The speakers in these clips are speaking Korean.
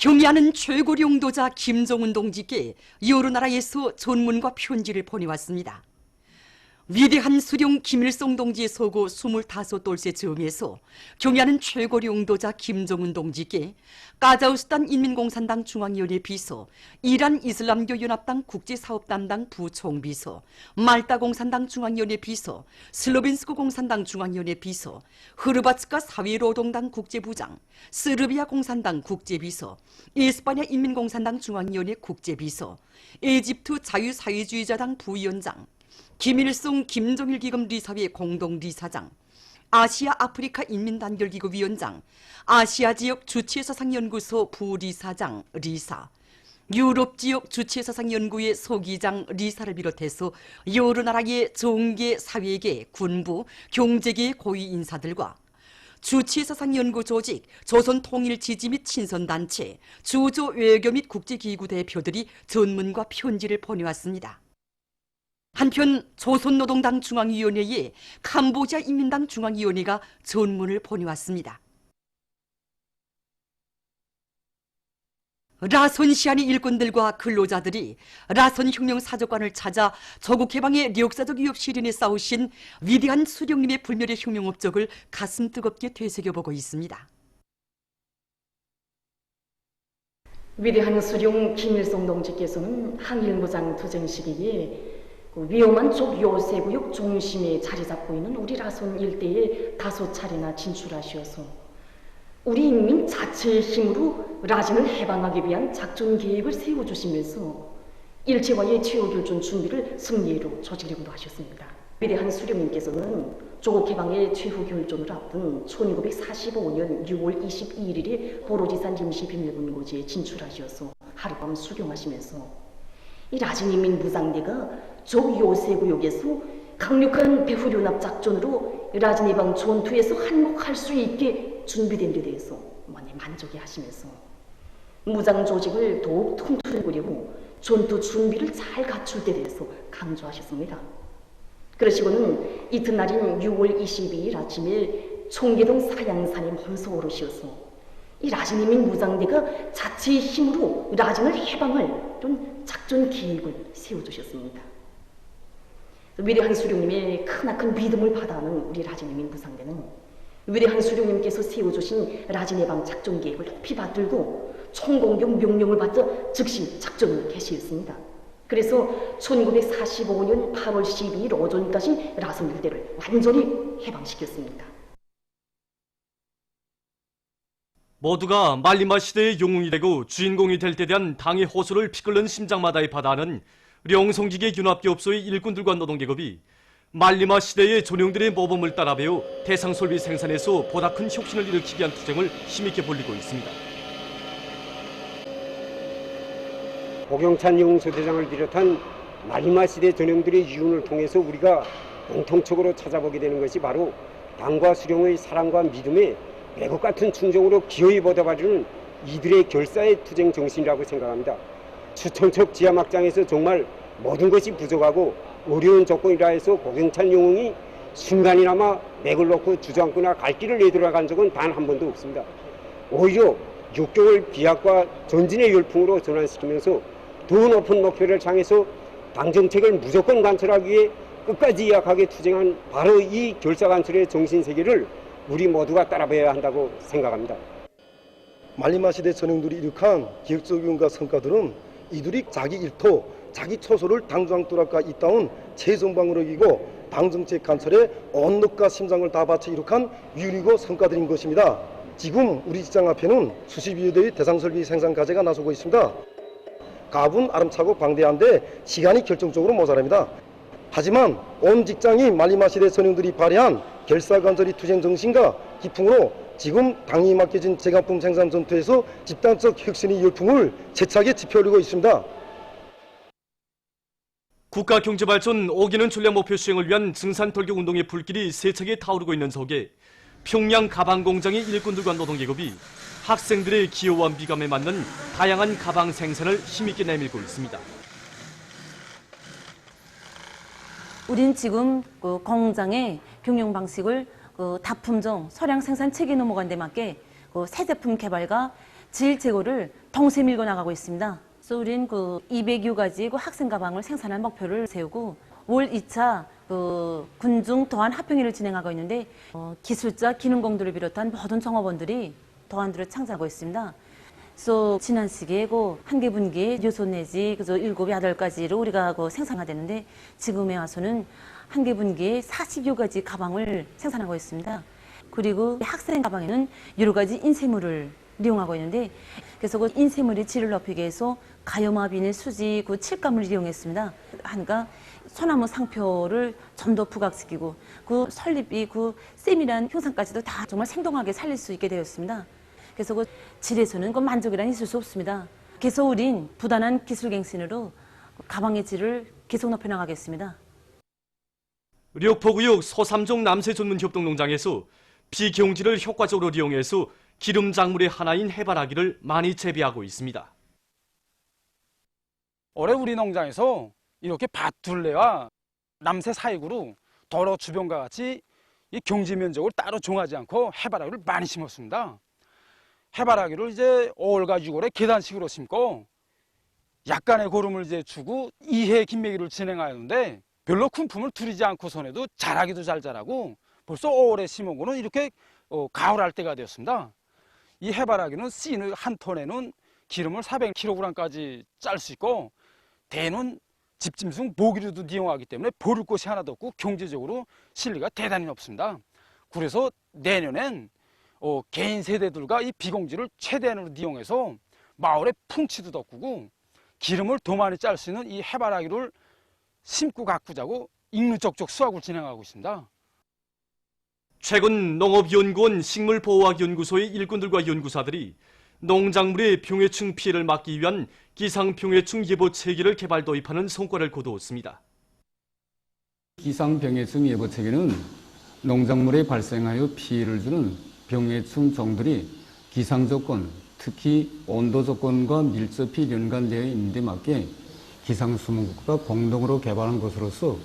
경의하는 최고領도자 김정은 동지께 여러 나라에서 전문과 편지를 보내왔습니다. 위대한 수령 김일성 동지의 서고 25돌째 정에서 경의하는 최고領도자 김정은 동지께 카자흐스탄 인민공산당 중앙위원회 비서, 이란 이슬람교 연합당 국제사업담당 부총비서, 말타 공산당 중앙위원회 비서, 슬로벤스크 공산당 중앙위원회 비서, 흐르바츠카 사회노동당 국제부장, 스르비아 공산당 국제비서, 에스파냐 인민공산당 중앙위원회 국제비서, 에집트 자유사회주의자당 부위원장, 김일성 김정일 기금 리사회 공동리사장, 아시아 아프리카 인민단결기구 위원장, 아시아 지역 주체사상연구소 부리사장 리사, 유럽 지역 주체사상연구회 소기장 리사를 비롯해서 여러 나라의 정계, 사회계, 군부, 경제계의 고위 인사들과 주체사상연구 조직, 조선통일지지 및 친선단체, 주조 외교 및 국제기구 대표들이 전문과 편지를 보내왔습니다. 한편 조선노동당 중앙위원회에 캄보디아 인민당 중앙위원회가 전문을 보내왔습니다. 라선 시한의 일꾼들과 근로자들이 라선 혁명 사적관을 찾아 조국 해방의 역사적 위협 실현에 싸우신 위대한 수령님의 불멸의 혁명 업적을 가슴 뜨겁게 되새겨보고 있습니다. 위대한 수령 김일성 동지께서는 항일무장 투쟁 시기에 위험한 쪽 요새구역 중심에 자리 잡고 있는 우리 라손 일대에 다섯 차례나 진출하시어서 우리 인민 자체의 힘으로 라진을 해방하기 위한 작전 계획을 세워주시면서 일제와의 최후결전 준비를 승리로 저지르기도 하셨습니다. 위대한 수령님께서는 조국 해방의 최후결전을 앞둔 1945년 6월 22일에 보로지산 임시비밀군고지에 진출하셔서 하룻밤 수경하시면서 이 라진인민 무장대가 적 요새구역에서 강력한 배후연합 작전으로 라진 해방 전투에서 한몫할 수 있게 준비된 데 대해서 많이 만족해 하시면서 무장 조직을 더욱 튼튼하려고 전투 준비를 잘 갖출 데 대해서 강조하셨습니다. 그러시고는 이튿날인 6월 22일 아침에 청계동 사양산에 멈서 오르셔서 이 라진인민 무장대가 자체의 힘으로 라진을 해방할 이런 작전 계획을 세워주셨습니다. 위대한 수령님의 크나큰 믿음을 받아하는 우리 라진인민 무장대는 위대한 수령님께서 세워주신 라진 해방 작전 계획을 높이 받들고 총공격 명령을 받자 즉시 작전을 개시했습니다. 그래서 1945년 8월 12일 오전까지 라선 일대를 완전히 해방시켰습니다. 모두가 말리마 시대의 영웅이 되고 주인공이 될 때 대한 당의 호소를 피끓는 심장마다에 받아하는 령성기계 융합기업소의 일꾼들과 노동계급이 말리마 시대의 존영들의 모범을 따라 배워 대상솔비 생산에서 보다 큰 혁신을 일으키기 위한 투쟁을 힘있게 벌이고 있습니다. 고경찬 영웅소대장을 비롯한 말리마 시대 존영들의 유운을 통해서 우리가 공통적으로 찾아보게 되는 것이 바로 당과 수령의 사랑과 믿음에 매국 같은 충정으로 기어이 보답하려는 이들의 결사의 투쟁 정신이라고 생각합니다. 추천척 지하막장에서 정말 모든 것이 부족하고 어려운 조건이라 해서 고경찬 영웅이 순간이나마 맥을 놓고 주저앉거나 갈 길을 내돌아간 적은 단 한 번도 없습니다. 오히려 역경을 비약과 전진의 열풍으로 전환시키면서 더 높은 목표를 향해서 당정책을 무조건 관철하기 위해 끝까지 약하게 투쟁한 바로 이 결사관철의 정신세계를 우리 모두가 따라봐야 한다고 생각합니다. 말리마 시대 전형들이 이룩한 기획적 위원과 성과들은 이들이 자기 일토, 자기 초소를 당장뚜락과 이따운 최전방으로 이기고 당정책 관철에 온 넉과 심장을 다 바쳐 이룩한 위력이고 성과들인 것입니다. 지금 우리 직장 앞에는 수십여 대의 대상설비 생산 가제가 나서고 있습니다. 가분 아름차고 방대한데 시간이 결정적으로 모자랍니다. 하지만 온 직장이 말리마 시대 전형들이 발휘한 결사관절이 투쟁 정신과 기풍으로 지금 당이 맡겨진 제각품 생산 전투에서 집단적 혁신의 열풍을 재차게 지펴올리고 있습니다. 국가경제발전 5기는 전략 목표 수행을 위한 증산돌격 운동의 불길이 세차게 타오르고 있는 속에 평양 가방공장의 일꾼들과 노동계급이 학생들의 기여와 미감에 맞는 다양한 가방 생산을 힘있게 내밀고 있습니다. 우린 지금 그 공장의 경영 방식을 다품종 소량 생산 체계 넘어간 데 맞게 새 제품 개발과 질 재고를 덩새 밀고 나가고 있습니다. 그래서 우린 200여 가지 학생 가방을 생산할 목표를 세우고 올 2차 군중 도안 합평회를 진행하고 있는데 기술자, 기능공들을 비롯한 모든 종업원들이 도안들을 창작하고 있습니다. 그래서 지난 시기에 한 개 분기에 6 내지 7, 8가지를 우리가 생산하게 되는데 지금에 와서는 한 개 분기에 40여 가지 가방을 생산하고 있습니다. 그리고 학생 가방에는 여러 가지 인쇄물을 이용하고 있는데 그래서 인쇄물의 질을 높이기 위해서 가염화 비닐, 수지, 칠감을 이용했습니다. 하니까 소나무 상표를 좀 더 부각시키고 설립이 세밀한 형상까지도 다 정말 생동하게 살릴 수 있게 되었습니다. 그래서 질에서는 만족이란 있을 수 없습니다. 그래서 우린 부단한 기술갱신으로 가방의 질을 계속 높여나가겠습니다. 력포구역 소삼종 남새전문협동농장에서 비경지를 효과적으로 이용해서 기름 작물의 하나인 해바라기를 많이 재배하고 있습니다. 올해 우리 농장에서 이렇게 밭둘레와 남새 사익으로 도로 주변과 같이 이 경지 면적을 따로 정하지 않고 해바라기를 많이 심었습니다. 해바라기를 이제 5월과 6월에 계단식으로 심고 약간의 고름을 이제 주고 2해 김매기를 진행하였는데 별로 큰 품을 들이지 않고선에도 자라기도 잘 자라고 벌써 5월에 심은 거는 이렇게 가을할 때가 되었습니다. 이 해바라기는 씨는 한 톤에는 기름을 400kg까지 짤 수 있고 대는 집짐승 모기로도 이용하기 때문에 버릴 곳이 하나도 없고 경제적으로 실리가 대단히 높습니다. 그래서 내년엔 개인 세대들과 이 비공지를 최대한으로 이용해서 마을의 풍치도 돋구고 기름을 더 많이 짤 수 있는 이 해바라기를 심고 가꾸자고 인류적적 수확을 진행하고 있습니다. 최근 농업연구원 식물보호학연구소의 일꾼들과 연구사들이 농작물의 병해충 피해를 막기 위한 기상병해충 예보 체계를 개발 도입하는 성과를 거두었습니다. 기상병해충 예보 체계는 농작물에 발생하여 피해를 주는 병해충 종들이 기상 조건, 특히 온도 조건과 밀접히 연관되어 있는 데 맞게 기상수문국과 공동으로 개발한 것으로서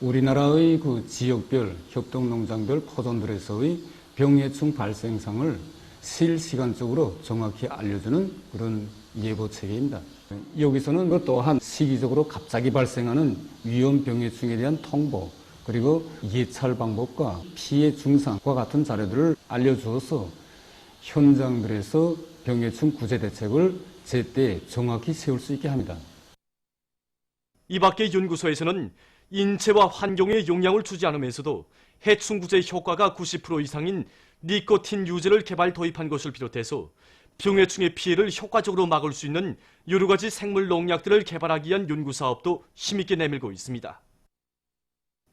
우리나라의 지역별, 협동농장별 포존들에서의 병해충 발생상을 실시간적으로 정확히 알려주는 그런 예보 체계입니다. 여기서는 또한 시기적으로 갑자기 발생하는 위험 병해충에 대한 통보, 그리고 예찰 방법과 피해 증상과 같은 자료들을 알려주어서 현장들에서 병해충 구제 대책을 제때 정확히 세울 수 있게 합니다. 이 밖에 연구소에서는 인체와 환경에 영향을 주지 않으면서도 해충 구제 효과가 90% 이상인 니코틴 유제를 개발 도입한 것을 비롯해서 병해충의 피해를 효과적으로 막을 수 있는 여러 가지 생물 농약들을 개발하기 위한 연구 사업도 힘있게 내밀고 있습니다.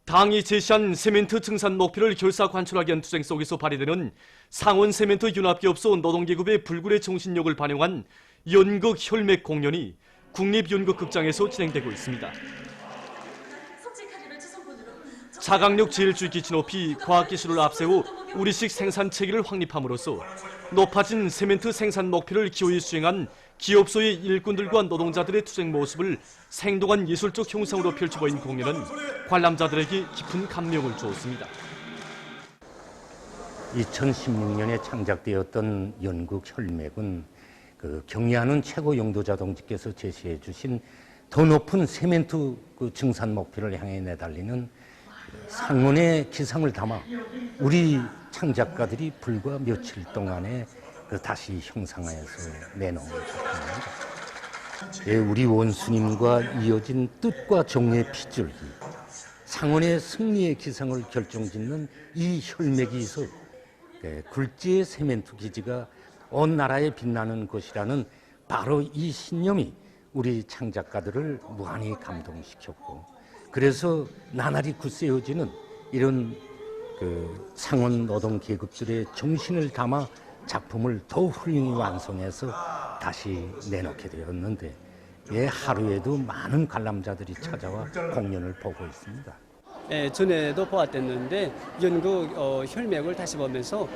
당이 제시한 세멘트 증산 목표를 결사 관철하기 위한 투쟁 속에서 발휘되는 상원 세멘트 융합기업소 노동계급의 불굴의 정신력을 반영한 연극 혈맥 공연이 국립연극극장에서 진행되고 있습니다. 자강력 제일주의 기치 높이 과학기술을 앞세워 우리식 생산 체계를 확립함으로써 높아진 세멘트 생산 목표를 기호히 수행한 기업소의 일꾼들과 노동자들의 투쟁 모습을 생동한 예술적 형상으로 펼쳐보인 공연은 관람자들에게 깊은 감명을 주었습니다. 2016년에 창작되었던 연극 혈맥은 경의하는 최고 용도자동직께서 제시해 주신 더 높은 세멘트 증산 목표를 향해 내달리는 상원의 기상을 담아 우리 창작가들이 불과 며칠 동안에 다시 형상화해서 내놓은 작품입니다. 우리 원수님과 이어진 뜻과 정의 핏줄기, 상원의 승리의 기상을 결정짓는 이 혈맥이 있어 굴지의 세멘트 기지가 온 나라에 빛나는 것이라는 바로 이 신념이 우리 창작가들을 무한히 감동시켰고, 그래서 나날이 굳세어지는 이런 상원 노동 계급들의 정신을 담아 작품을 더 훌륭히 완성해서 다시 내놓게 되었는데, 하루에도 많은 관람자들이 찾아와 공연을 보고 있습니다. 전에도 보았댔는데 연극 혈맥을 다시 보면서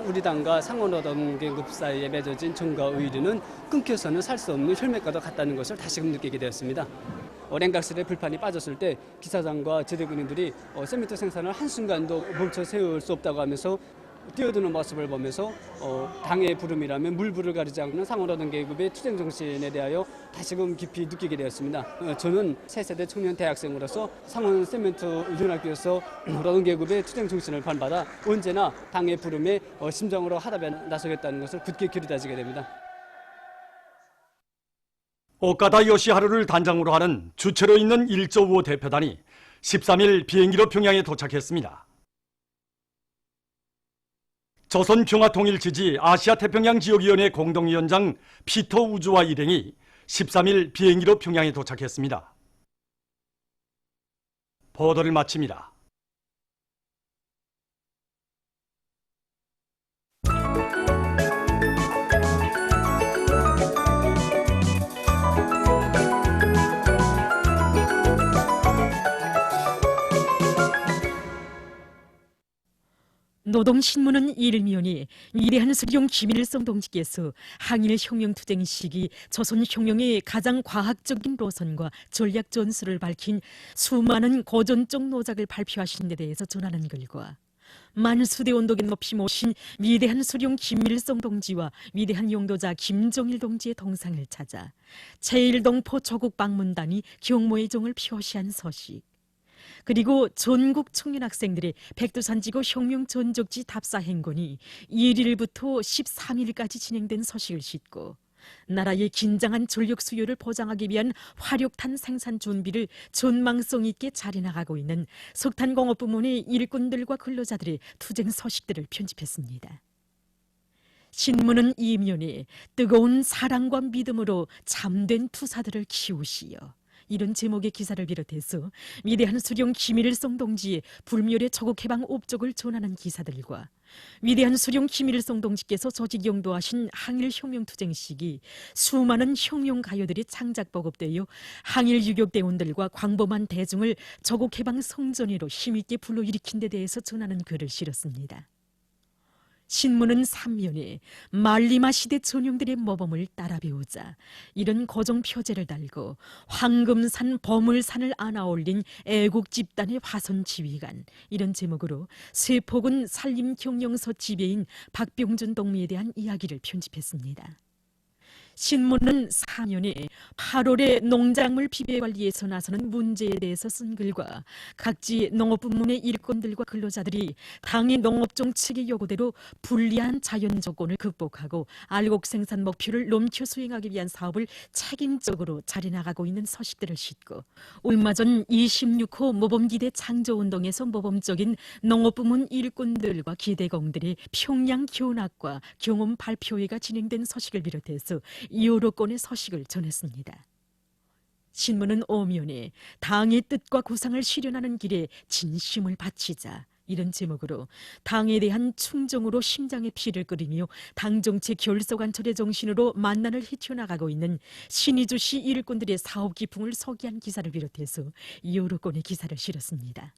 우리 당과 상원노동계급 사이에 맺어진 정과 의리는 끊겨서는 살 수 없는 혈맥과도 같다는 것을 다시금 느끼게 되었습니다. 냉각실에 불판이 빠졌을 때 기사장과 제대군인들이 세멘트 생산을 한순간도 멈춰 세울 수 없다고 하면서 뛰어드는 모습을 보면서 당의 부름이라면 물불을 가리지 않는 상호노동 계급의 투쟁 정신에 대하여 다시금 깊이 느끼게 되었습니다. 저는 새세대 청년 대학생으로서 상원 세멘트 연합교에서 노동계급의 투쟁 정신을 반받아 언제나 당의 부름에 심정으로 하답에 나서겠다는 것을 굳게 기르다지게 됩니다. 오카다 요시하루를 단장으로 하는 주체로 있는 1.5 대표단이 13일 비행기로 평양에 도착했습니다. 조선평화통일지지 아시아태평양 지역위원회 공동위원장 피터 우주와 일행이 13일 비행기로 평양에 도착했습니다. 보도를 마칩니다. 노동신문은 일면이 위대한 수령 김일성 동지께서 항일혁명투쟁 시기 조선혁명의 가장 과학적인 노선과 전략 전술을 밝힌 수많은 고전적 노작을 발표하신 데 대해서 전하는 글과 만수대 언덕에 높이 모신 위대한 수령 김일성 동지와 위대한 용도자 김정일 동지의 동상을 찾아 제1동포 조국 방문단이 경모의 종을 표시한 서식, 그리고 전국 청년 학생들의 백두산지구 혁명 전적지 답사 행군이 1일부터 13일까지 진행된 서식을 싣고 나라의 긴장한 전력 수요를 보장하기 위한 화력탄 생산 준비를 전망성 있게 잘해나가고 있는 석탄공업 부문의 일꾼들과 근로자들의 투쟁 서식들을 편집했습니다. 신문은 이면에 뜨거운 사랑과 믿음으로 잠든 투사들을 키우시어, 이런 제목의 기사를 비롯해서 위대한 수령 김일성 동지의 불멸의 조국해방 업적을 전하는 기사들과 위대한 수령 김일성 동지께서 조직 용도하신 항일혁명투쟁 시기 수많은 혁명가요들이 창작 보급되어 항일 유격대원들과 광범한 대중을 조국해방 성전으로 힘있게 불러일으킨 데 대해서 전하는 글을 실었습니다. 신문은 3면에 말리마 시대 전용들의 모범을 따라 배우자 이런 고정 표제를 달고 황금산 보물산을 안아올린 애국 집단의 화손 지휘관, 이런 제목으로 세포군 산림경영서 지배인 박병준 동무에 대한 이야기를 편집했습니다. 신문은 4년에 8월에 농작물 비배 관리에서 나서는 문제에 대해서 쓴 글과 각지 농업부문의 일꾼들과 근로자들이 당의 농업정책의 요구대로 불리한 자연 조건을 극복하고 알곡 생산 목표를 넘겨 수행하기 위한 사업을 책임적으로 잘해나가고 있는 서식들을 싣고 얼마 전 26호 모범기대 창조운동에서 모범적인 농업부문 일꾼들과 기대공들의 평양 교납과 경험 발표회가 진행된 서식을 비롯해서 여러 건의 서식을 전했습니다. 신문은 오면에 당의 뜻과 구상을 실현하는 길에 진심을 바치자, 이런 제목으로 당에 대한 충정으로 심장의 피를 끓이며 당정체 결속안철의 정신으로 만난을 헤쳐나가고 있는 신의주시 일꾼들의 사업 기풍을 소개한 기사를 비롯해서 여러 건의 기사를 실었습니다.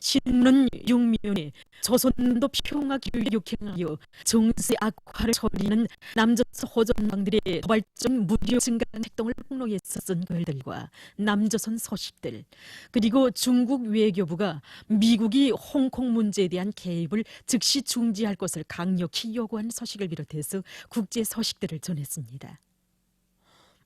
신문은 6면에 조선도 평화기를 역행하여 정세 악화를 처리하는 남조선 호전방들의 도발적 무력 증강 활동을 폭로해서 쓴 글들과 남조선 소식들, 그리고 중국 외교부가 미국이 홍콩 문제에 대한 개입을 즉시 중지할 것을 강력히 요구한 소식을 비롯해서 국제 소식들을 전했습니다.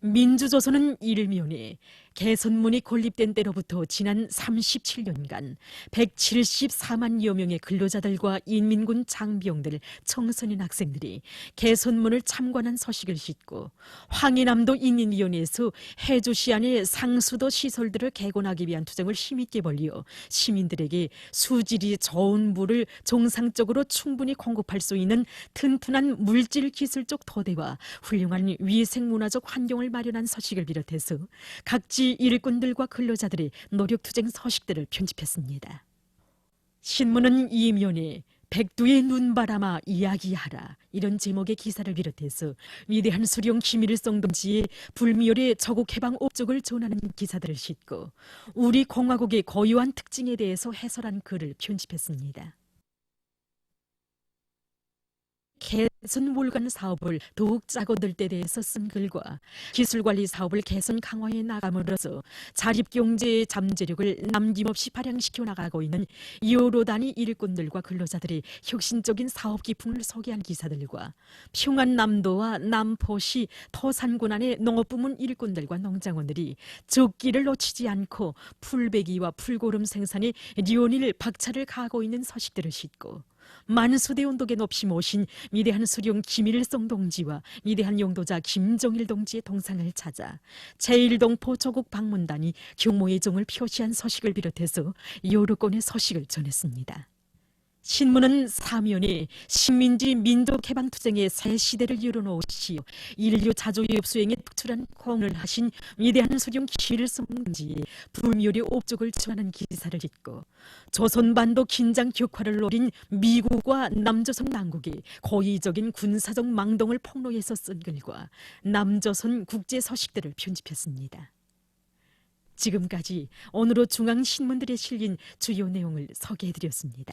민주조선은 일면에 개선문이 건립된 때로부터 지난 37년간 174만여 명의 근로자들과 인민군 장병들, 청소년 학생들이 개선문을 참관한 서식을 싣고 황해남도 인민위원회에서 해주시 안에 상수도 시설들을 개건하기 위한 투쟁을 힘있게 벌여 시민들에게 수질이 좋은 물을 정상적으로 충분히 공급할 수 있는 튼튼한 물질 기술적 토대와 훌륭한 위생문화적 환경을 마련한 서식을 비롯해서 각지 일꾼들과 근로자들의 노력투쟁 서식들을 편집했습니다. 신문은 이면에 백두의 눈바람아 이야기하라, 이런 제목의 기사를 비롯해서 위대한 수령 김일성 동지의 불멸의 조국해방 업적을 전하는 기사들을 싣고 우리 공화국의 고유한 특징에 대해서 해설한 글을 편집했습니다. 개선 몰간 사업을 더욱 짜고들 때 대해서 쓴 글과 기술관리 사업을 개선 강화해 나감으로써 자립경제의 잠재력을 남김없이 발양시켜 나가고 있는 여러 단위 일꾼들과 근로자들의 혁신적인 사업 기풍을 소개한 기사들과 평안남도와 남포시 토산군 안의 농업부문 일꾼들과 농장원들이 적기를 놓치지 않고 풀베기와 풀고름 생산에 리온일 박차를 가하고 있는 소식들을 싣고 만수대 운동에 높이 모신 위대한 수령 김일성 동지와 위대한 용도자 김정일 동지의 동상을 찾아 제1동포 조국 방문단이 경모의 정을 표시한 소식을 비롯해서 여러 건의 소식을 전했습니다. 신문은 사면에 식민지 민족해방투쟁의 새 시대를 열어놓으시어 인류 자주유업 수행에 특출한 공을 하신 위대한 수령 김일성 동지의 불멸의 업적을 전하는 기사를 읽고 조선반도 긴장 격화를 노린 미국과 남조선 남국의 고의적인 군사적 망동을 폭로해서 쓴 글과 남조선 국제 소식들을 편집했습니다. 지금까지 오늘의 중앙신문들에 실린 주요 내용을 소개해드렸습니다.